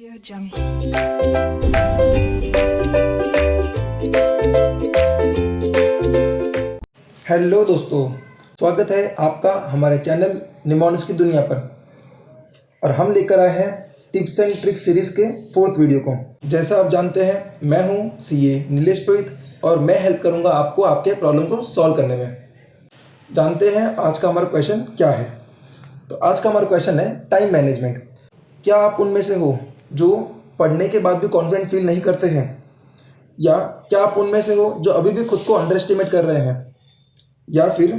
Audio Jungle. Hello दोस्तों, स्वागत है आपका हमारे चैनल निमोनिक्स की दुनिया पर। और हम लेकर आए हैं टिप्स एंड ट्रिक्स सीरीज़ के 4th वीडियो को। जैसा आप जानते हैं, मैं हूं सीए नीलेश पुरोहित और मैं हेल्प करूंगा आपको आपके प्रॉब्लम को सॉल्व करने में। जानते हैं आज का हमारा क्वेश्चन क्या है। तो आज का हमारा क्वेश्चन है टाइम मैनेजमेंट। क्या आप उनमें से हो जो पढ़ने के बाद भी कॉन्फिडेंट फील नहीं करते हैं, या क्या आप उनमें से हो जो अभी भी खुद को अंडर एस्टिमेट कर रहे हैं, या फिर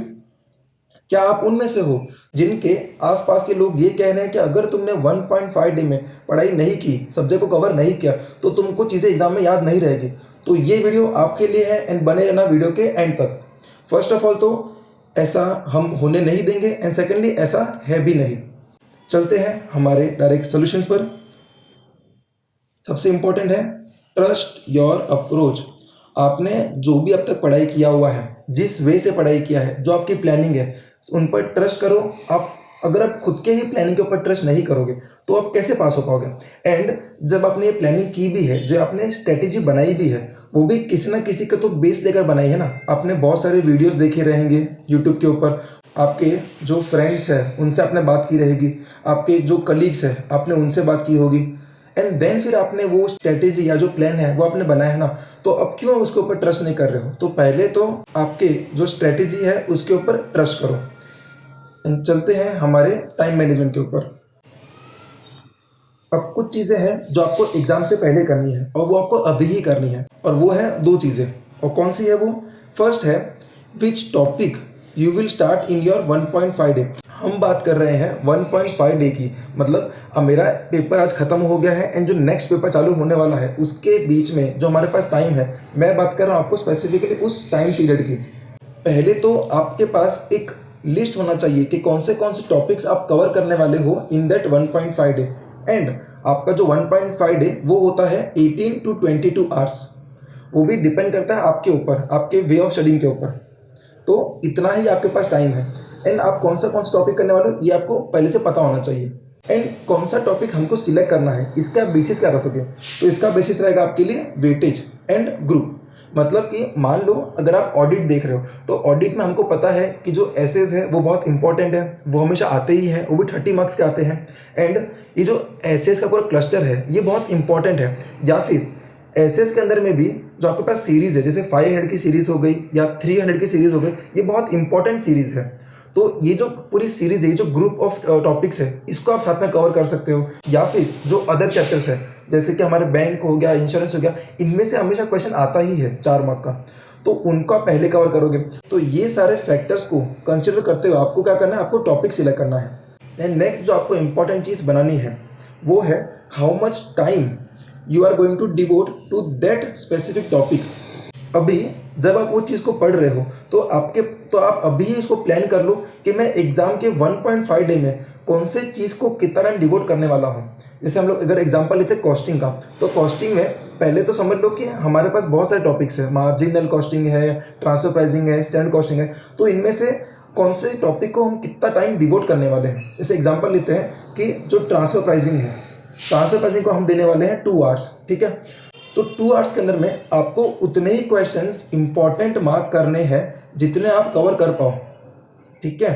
क्या आप उनमें से हो जिनके आसपास के लोग ये कह रहे हैं कि अगर तुमने 1.5 डे में पढ़ाई नहीं की, सब्जेक्ट को कवर नहीं किया, तो तुमको चीज़ें एग्जाम में याद नहीं रहेगी। तो ये वीडियो आपके लिए है एंड बने रहना वीडियो के एंड तक। फर्स्ट ऑफ ऑल तो ऐसा हम होने नहीं देंगे एंड सेकेंडली ऐसा है भी नहीं। चलते हैं हमारे डायरेक्ट सॉल्यूशंस पर। सबसे इम्पोर्टेंट है ट्रस्ट योर अप्रोच। आपने जो भी अब तक पढ़ाई किया हुआ है, जिस वे से पढ़ाई किया है, जो आपकी प्लानिंग है, उन पर ट्रस्ट करो। आप अगर आप खुद के ही प्लानिंग के ऊपर ट्रस्ट नहीं करोगे तो आप कैसे पास हो पाओगे। एंड जब आपने ये प्लानिंग की भी है, जो आपने स्ट्रेटेजी बनाई भी है, वो भी किसी ना किसी का तो बेस लेकर बनाई है ना। आपने बहुत सारे वीडियोस देखे रहेंगे यूट्यूब के ऊपर, आपके जो फ्रेंड्स हैं उनसे आपने बात की रहेगी, आपके जो कलीग्स हैं आपने उनसे बात की होगी, एंड देन फिर आपने वो स्ट्रेटेजी या जो प्लान है वो आपने बनाया है ना। तो अब क्यों उसके ऊपर ट्रस्ट नहीं कर रहे हो? तो पहले तो आपके जो स्ट्रेटेजी है उसके ऊपर ट्रस्ट करो। एंड चलते हैं हमारे टाइम मैनेजमेंट के ऊपर। अब कुछ चीज़ें हैं जो आपको एग्ज़ाम से पहले करनी है और वो आपको अभी ही करनी है, और वो है 2 चीज़ें। और कौन सी है वो? फर्स्ट है which topic you will start in your 1.5 day. हम बात कर रहे हैं 1.5 डे की, मतलब अब मेरा पेपर आज ख़त्म हो गया है एंड जो नेक्स्ट पेपर चालू होने वाला है उसके बीच में जो हमारे पास टाइम है, मैं बात कर रहा हूँ आपको स्पेसिफिकली उस टाइम पीरियड की। पहले तो आपके पास एक लिस्ट होना चाहिए कि कौन से टॉपिक्स आप कवर करने वाले हो इन दैट 1.5 डे। एंड आपका जो 1.5 डे वो होता है 18 to 22 आवर्स। वो भी डिपेंड करता है आपके ऊपर, आपके वे ऑफ स्टडिंग के ऊपर। तो इतना ही आपके पास टाइम है एंड आप कौन सा टॉपिक करने वाले हो ये आपको पहले से पता होना चाहिए। एंड कौन सा टॉपिक हमको सिलेक्ट करना है, इसका बेसिस क्या रखोगे? तो इसका बेसिस रहेगा आपके लिए वेटेज एंड ग्रुप। मतलब कि मान लो अगर आप ऑडिट देख रहे हो तो ऑडिट में हमको पता है कि जो एसेज है वो बहुत इंपॉर्टेंट है, वो हमेशा आते ही हैं, वो भी 30 मार्क्स के आते हैं। एंड ये जो एसेज का पूरा क्लस्टर है ये बहुत इंपॉर्टेंट है। या फिर एसेज के अंदर में भी जो आपके पास सीरीज़ है, जैसे 500 की सीरीज़ हो गई या 300 की सीरीज़ हो गई, ये बहुत इंपॉर्टेंट सीरीज़ है। तो ये जो पूरी सीरीज़ है, ये जो ग्रुप ऑफ टॉपिक्स है, इसको आप साथ में कवर कर सकते हो। या फिर जो अदर चैप्टर्स है, जैसे कि हमारे बैंक हो गया, इंश्योरेंस हो गया, इनमें से हमेशा क्वेश्चन आता ही है 4 मार्क का, तो उनका पहले कवर करोगे। तो ये सारे फैक्टर्स को कंसिडर करते हुए आपको क्या करना है, आपको टॉपिक सिलेक्ट करना है। एंड नेक्स्ट जो आपको इंपॉर्टेंट चीज़ बनानी है वो है how much time you are going to devote to that specific topic. अभी जब आप वो चीज़ को पढ़ रहे हो तो आप अभी ही इसको प्लान कर लो कि मैं एग्ज़ाम के 1.5 डे में कौन से चीज़ को कितना टाइम डिवोट करने वाला हूँ। जैसे हम लोग अगर एग्जांपल लेते हैं कॉस्टिंग का, तो कॉस्टिंग में पहले तो समझ लो कि हमारे पास बहुत सारे टॉपिक्स है, मार्जिनल कॉस्टिंग है, ट्रांसफर प्राइसिंग है, स्टैंडर्ड कॉस्टिंग है। तो इनमें से कौन से टॉपिक को हम कितना टाइम डिवोट करने वाले हैं। जैसे एग्जाम्पल लेते हैं कि जो ट्रांसफर प्राइसिंग है, ट्रांसफर प्राइसिंग को हम देने वाले हैं 2 आवर्स, ठीक है। तो 2 आवर्स के अंदर में आपको उतने ही क्वेश्चंस इंपॉर्टेंट मार्क करने हैं जितने आप कवर कर पाओ, ठीक है।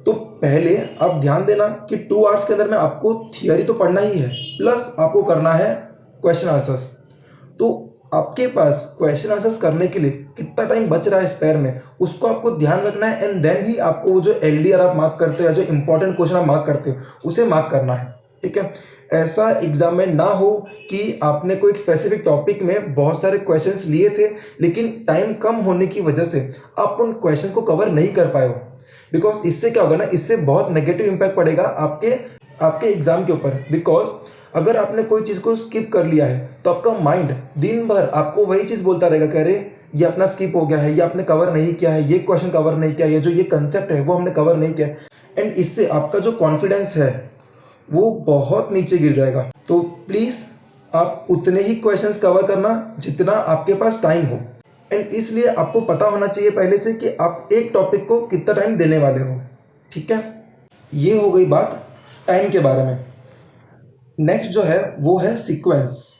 तो पहले आप ध्यान देना कि 2 आवर्स के अंदर में आपको थियरी तो पढ़ना ही है, प्लस आपको करना है क्वेश्चन आंसर्स। तो आपके पास क्वेश्चन आंसर्स करने के लिए कितना टाइम बच रहा है स्पेयर में, उसको आपको ध्यान रखना है। एंड देन ही आपको वो जो LDR आप मार्क करते हो या जो इंपॉर्टेंट क्वेश्चन आप मार्क करते हो उसे मार्क करना है, ठीक है। ऐसा एग्जाम में ना हो कि आपने कोई स्पेसिफिक टॉपिक में बहुत सारे क्वेश्चंस लिए थे लेकिन टाइम कम होने की वजह से आप उन क्वेश्चंस को कवर नहीं कर पाए हो। बिकॉज इससे क्या होगा ना, इससे बहुत नेगेटिव इम्पैक्ट पड़ेगा आपके एग्जाम के ऊपर। बिकॉज अगर आपने कोई चीज़ को स्किप कर लिया है तो आपका माइंड दिन भर आपको वही चीज़ बोलता रहेगा कि अरे ये अपना स्किप हो गया है, ये आपने कवर नहीं किया है, ये क्वेश्चन कवर नहीं किया है, ये कंसेप्ट है वो हमने कवर नहीं किया है। एंड इससे आपका जो कॉन्फिडेंस है वो बहुत नीचे गिर जाएगा। तो प्लीज़ आप उतने ही क्वेश्चंस कवर करना जितना आपके पास टाइम हो। एंड इसलिए आपको पता होना चाहिए पहले से कि आप एक टॉपिक को कितना टाइम देने वाले हो, ठीक है। ये हो गई बात टाइम के बारे में। नेक्स्ट जो है वो है सीक्वेंस,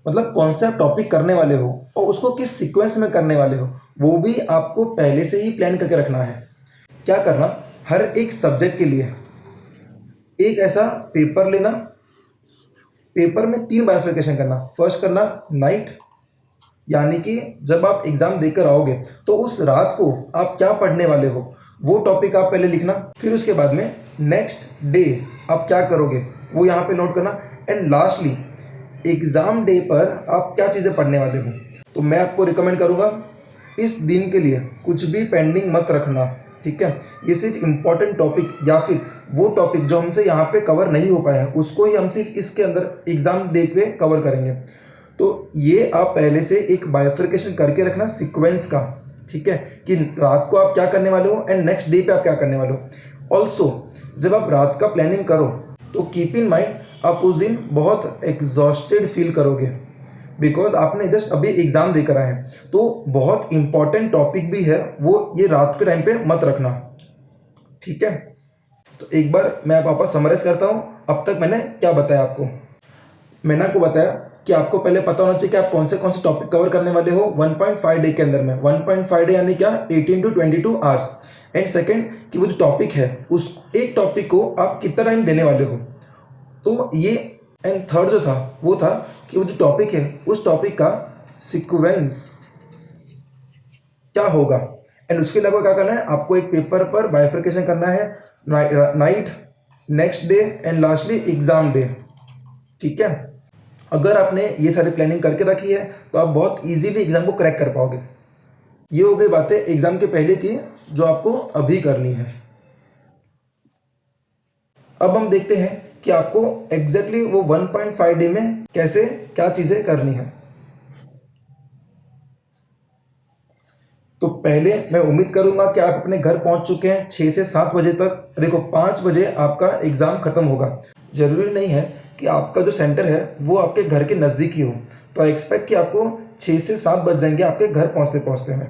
मतलब कौन सा टॉपिक करने वाले हो और उसको किस सीक्वेंस में करने वाले हो, वो भी आपको पहले से ही प्लान करके रखना है। क्या करना, हर एक सब्जेक्ट के लिए एक ऐसा पेपर लेना, पेपर में 3 बाइफरकेशन करना। फर्स्ट करना नाइट, यानी कि जब आप एग्ज़ाम देकर आओगे तो उस रात को आप क्या पढ़ने वाले हो वो टॉपिक आप पहले लिखना। फिर उसके बाद में नेक्स्ट डे आप क्या करोगे वो यहाँ पे नोट करना। एंड लास्टली एग्ज़ाम डे पर आप क्या चीज़ें पढ़ने वाले हो। तो मैं आपको रिकमेंड करूँगा इस दिन के लिए कुछ भी पेंडिंग मत रखना, ठीक है। ये सिर्फ इम्पॉर्टेंट टॉपिक या फिर वो टॉपिक जो हमसे यहाँ पे कवर नहीं हो पाए हैं उसको ही हम सिर्फ इसके अंदर एग्ज़ाम डे पे कवर करेंगे। तो ये आप पहले से एक बाइफरकेशन करके रखना सीक्वेंस का, ठीक है, कि रात को आप क्या करने वाले हो एंड नेक्स्ट डे पे आप क्या करने वाले हो। ऑल्सो जब आप रात का प्लानिंग करो तो कीप इन माइंड आप उस दिन बहुत एग्जॉस्टेड फील करोगे, बिकॉज आपने जस्ट अभी एग्ज़ाम देकर आए हैं। तो बहुत इंपॉर्टेंट टॉपिक भी है वो ये रात के टाइम पे मत रखना, ठीक है। तो एक बार मैं वापस समराइज करता हूँ अब तक मैंने क्या बताया आपको। मैंने आपको बताया कि आपको पहले पता होना चाहिए कि आप कौन से टॉपिक कवर करने वाले हो 1.5 डे के अंदर में। 1.5 डे यानी क्या, 18 to 22 आवर्स। एंड सेकंड कि वो जो टॉपिक है उस एक टॉपिक को आप कितना टाइम देने वाले हो, तो ये। एंड थर्ड जो था वो था कि वो जो टॉपिक है उस टॉपिक का सीक्वेंस क्या होगा। एंड उसके अलावा क्या करना है, आपको एक पेपर पर बाइफरकेशन करना है, night, next day and lastly exam day, ठीक है। अगर आपने ये सारी प्लानिंग करके रखी है तो आप बहुत इजीली एग्ज़ाम को क्रैक कर पाओगे। ये हो गई बातें एग्ज़ाम के पहले की जो आपको अभी करनी है। अब हम देखते हैं कि आपको एग्जैक्टली वो 1.5 डे में कैसे क्या चीज़ें करनी है। तो पहले मैं उम्मीद करूंगा कि आप अपने घर पहुंच चुके हैं 6 से 7 बजे तक। देखो 5 बजे आपका एग्ज़ाम ख़त्म होगा। ज़रूरी नहीं है कि आपका जो सेंटर है वो आपके घर के नज़दीक ही हो, तो एक्सपेक्ट कि आपको 6 से 7 बज जाएंगे आपके घर पहुंचते पहुंचते में।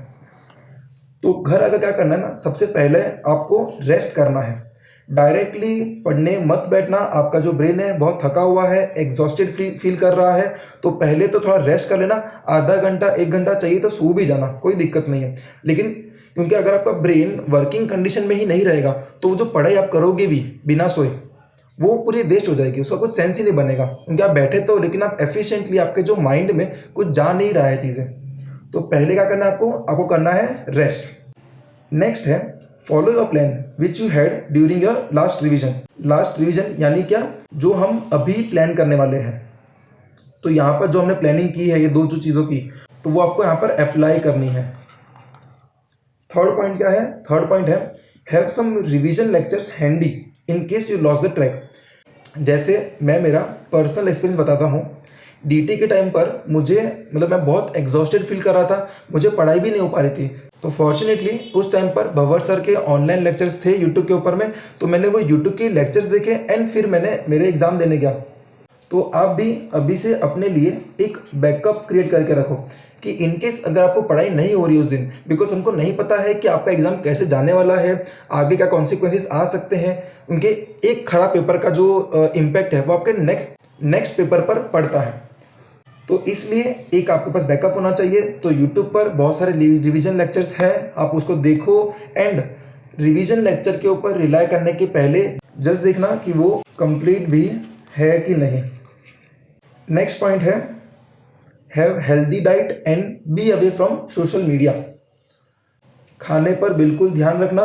तो घर आकर क्या करना है ना, सबसे पहले आपको रेस्ट करना है। डायरेक्टली पढ़ने मत बैठना। आपका जो ब्रेन है बहुत थका हुआ है, एग्जॉस्टेड फील कर रहा है, तो पहले तो थोड़ा रेस्ट कर लेना। आधा घंटा 1 घंटा चाहिए तो सो भी जाना, कोई दिक्कत नहीं है। लेकिन क्योंकि अगर आपका ब्रेन वर्किंग कंडीशन में ही नहीं रहेगा तो वो जो पढ़ाई आप करोगे भी बिना सोए वो पूरी वेस्ट हो जाएगी, उसका कुछ सेंस ही नहीं बनेगा। क्योंकि आप बैठे तो लेकिन आप एफिशिएंटली, आपके जो माइंड में कुछ जा नहीं रहा है चीज़ें। तो पहले क्या करना है, आपको करना है रेस्ट। नेक्स्ट है follow your plan which you had during your last revision. Last revision यानी क्या, जो हम अभी प्लान करने वाले हैं। तो यहाँ पर जो हमने प्लानिंग की है ये दो जो चीज़ों की, तो वो आपको यहाँ पर अप्लाई करनी है। थर्ड पॉइंट क्या है, थर्ड पॉइंट है have some revision lectures handy in case you loss the track. जैसे मैं मेरा पर्सनल एक्सपीरियंस बताता हूँ। डीटी के टाइम पर मुझे मतलब मैं बहुत एग्जॉस्टेड फील कर रहा था, मुझे पढ़ाई भी नहीं हो पा रही थी। तो फॉर्चुनेटली उस टाइम पर भंवर सर के ऑनलाइन लेक्चर्स थे यूट्यूब के ऊपर में, तो मैंने वो यूट्यूब के लेक्चर्स देखे एंड फिर मैंने मेरे एग्ज़ाम देने गया। तो आप भी अभी से अपने लिए एक बैकअप क्रिएट करके रखो कि इनकेस अगर आपको पढ़ाई नहीं हो रही उस दिन, बिकॉज हमको नहीं पता है कि आपका एग्ज़ाम कैसे जाने वाला है, आगे क्या कॉन्सिक्वेंसेस आ सकते हैं उनके। एक खराब पेपर का जो इम्पैक्ट है वो आपके नेक्स्ट पेपर पर पड़ता है। तो इसलिए एक आपके पास बैकअप होना चाहिए। तो यूट्यूब पर बहुत सारे रिवीजन लेक्चर्स हैं, आप उसको देखो। एंड रिवीजन लेक्चर के ऊपर रिलाई करने के पहले जस्ट देखना कि वो कंप्लीट भी है कि नहीं। नेक्स्ट पॉइंट है have healthy diet and be away from social media. खाने पर बिल्कुल ध्यान रखना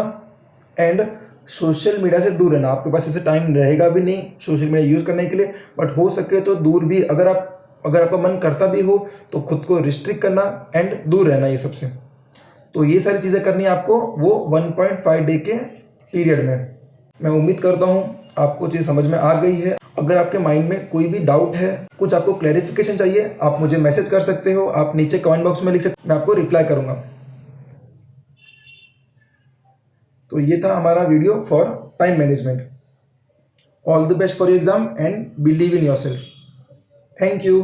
एंड सोशल मीडिया से दूर रहना। आपके पास ऐसे टाइम रहेगा भी नहीं सोशल मीडिया यूज़ करने के लिए, बट हो सके तो दूर भी। अगर आपका मन करता भी हो तो खुद को रिस्ट्रिक्ट करना एंड दूर रहना ये सबसे। तो ये सारी चीज़ें करनी है आपको वो 1.5 डे के पीरियड में। मैं उम्मीद करता हूँ आपको चीज़ समझ में आ गई है। अगर आपके माइंड में कोई भी डाउट है, कुछ आपको क्लैरिफिकेशन चाहिए, आप मुझे मैसेज कर सकते हो, आप नीचे कमेंट बॉक्स में लिख सकते, मैं आपको रिप्लाई करूँगा। तो ये था हमारा video for time management. All the best for your exam and believe in your self. Thank you.